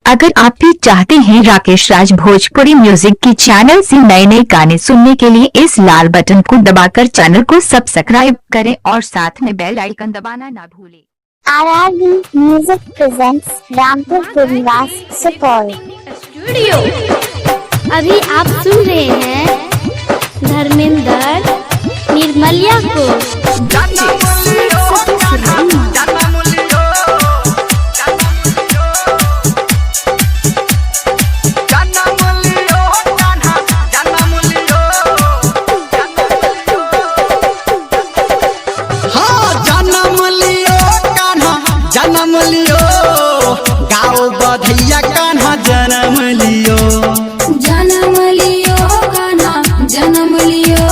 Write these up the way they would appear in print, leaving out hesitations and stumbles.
अगर आप भी चाहते हैं राकेश राज भोजपुरी म्यूजिक की चैनल से नए नए गाने सुनने के लिए इस लाल बटन को दबाकर चैनल को सब्सक्राइब करें और साथ में बेल आइकन दबाना ना भूलें। RRB Music presents Rampur Purwas Supaul studio. अभी आप सुन रहे हैं धर्मेंद्र निर्मलिया को। जन्म लियो गाँव बधैया कान्हा जन्म लियो, जन्म लियो कान्हा जन्म लियो,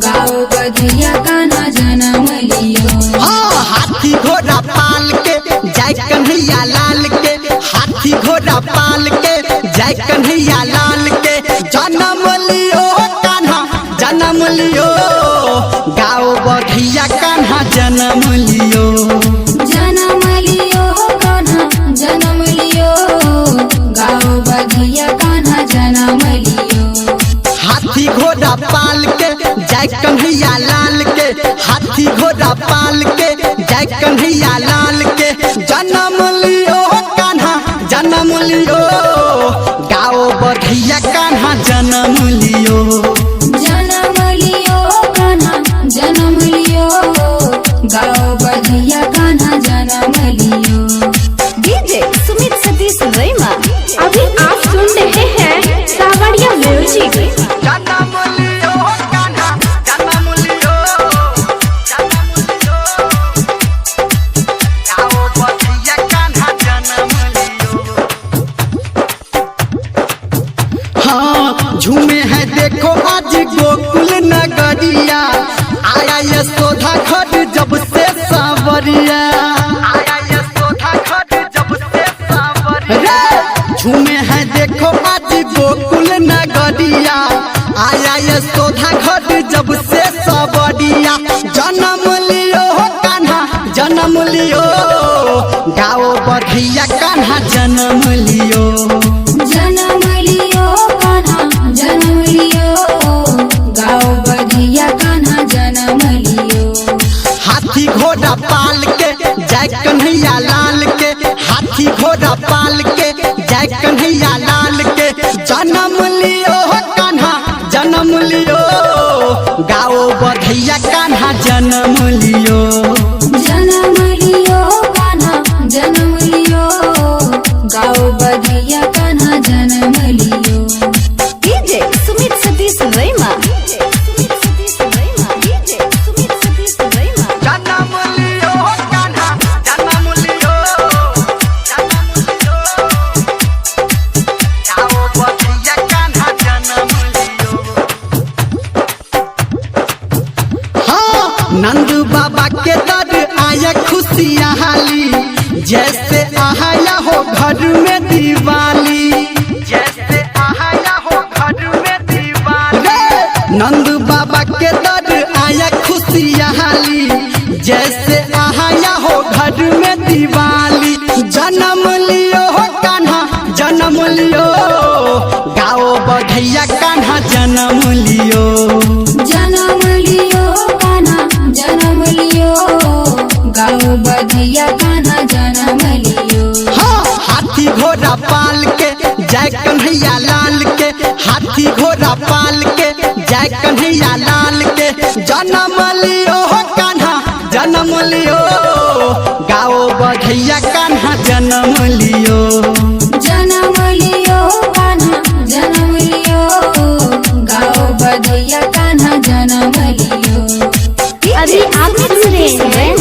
गाँव बधैया कान्हा जन्म लियो। हाँ हाथी घोड़ा पाल के जय कन्हैया लाल के, हाथी घोड़ा पाल के जय कन्हैया लाल के। जन्म लियो कान्हा जन्म लियो गाँव बधैया कान्हा जन्म लियो, जन्म लियो कान्हा जन्म लियो, गाँव बधैया कान्हा जन्म लियो। हाथी घोड़ा पाल के जय कन्हैया लाल के, हाथी घोड़ा पाल के जय कन्हैया लाल के। जन्म लियो कान्हा जन्म लियो गाँव बधैया कान्हा जन्म लियो, जन्म लियो कान्हा जन्म लियो, गाँव बधैया कान्हा जन्म लियो। डीजे सुमित सतीश रैमा। अभी आप सुन रहे हैं सावरिया म्यूजिक। जन्म लियो कान्हा जन्म लियो, गाँव बधैया कान्हा जन्म लियो। हाँ झूमे है देखो आज गोकुल नगरिया, आया यशोदा घर जब से सावरिया, आया यशोदा घर जब से सावरिया। झूमे है देखो आज गोकुल नगरिया, आया यशोदा घर जब से सावरिया। जन्म लियो कान्हा जन्म लियो गाँव बधैया कान्हा जन्म लियो, जन्म लियो कान्हा जन्म लियो, गाँव बधैया कान्हा जन्म लियो। हाथी घोड़ा पाल के जय कन्हैया लाल के, हाथी घोड़ा पाल के जय कन्हैया लाल के। जन्म लियो कान्हा जन्म लियो गाँव बधैया कान्हा जन्म लियो, जन्म लियो कान्हा जन्म लियो, गाँव बधैया कान्हा जन्म लियो। डीजे सुमित सतीश रैमा। जन्म लियो कान्हा जन्म लियो, गाँव बधैया कान्हा जन्म लियो। हाँ नंद बाबा के दर आया खुशियाँ हाली, जैसे आया हो घर में दिवाली, जैसे आया हो घर में दिवाली। नंद बाबा के दर आया खुशियाँ हाली, जैसे आया हो घर में दिवाली। जन्म लियो कान्हा जन्म लियो गाँव बधैया कान्हा जन्म लियो, जन्म लियो कान्हा जन्म लियो, गाँव बधैया कान्हा जन्म लियो। हाँ हाथी घोड़ा पाल के जय कन्हैया लाल के, हाथी घोड़ा पाल के जय कन्हैया लाल के। जन्म लियो कान्हा जन्म लियो गाँव बधैया कान्हा जन्म लियो, जन्म लियो कान्हा जन्म लियो, गाँव बधैया कान्हा जन्म लियो। अभी आप सुन रहे हैं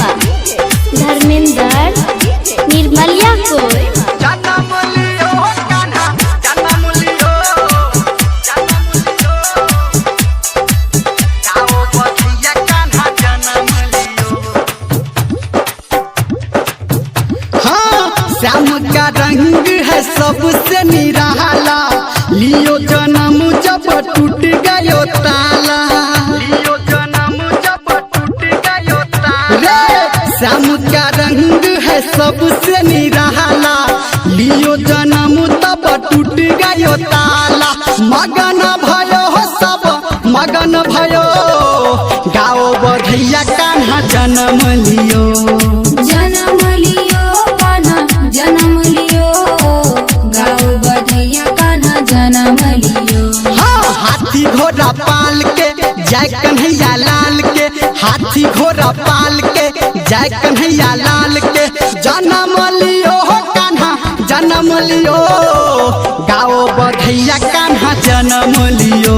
धर्मेंद्र निर्मलिया को। जन्म लियो कान्हा जन्म लियो, गाँव बधैया कान्हा जन्म लियो। हाँ श्याम का रंग है सबसे निराला, लियो जन्म जब टूट गयो ताला, लियो जन्म जब टूट गयो ताला। श्याम का रंग है सबसे निराला, लियो जन्म तब टूट गयो ताला, मगन भयो हो सब मगन भयो, गाओ बधैया कान्हा जन्म लियो। जन्म लियो कान्हा जन्म लियो, गाओ बधैया कान्हा जन्म लियो। हाँ हाथी घोड़ा पाल के जय कन्हैया लाल के, हाथी घोड़ा पाल के जय कन्हैया लाल के, जन्म लियो हो कान्हा जन्म लियो, गाओ बधैया कान्हा जन्म लियो।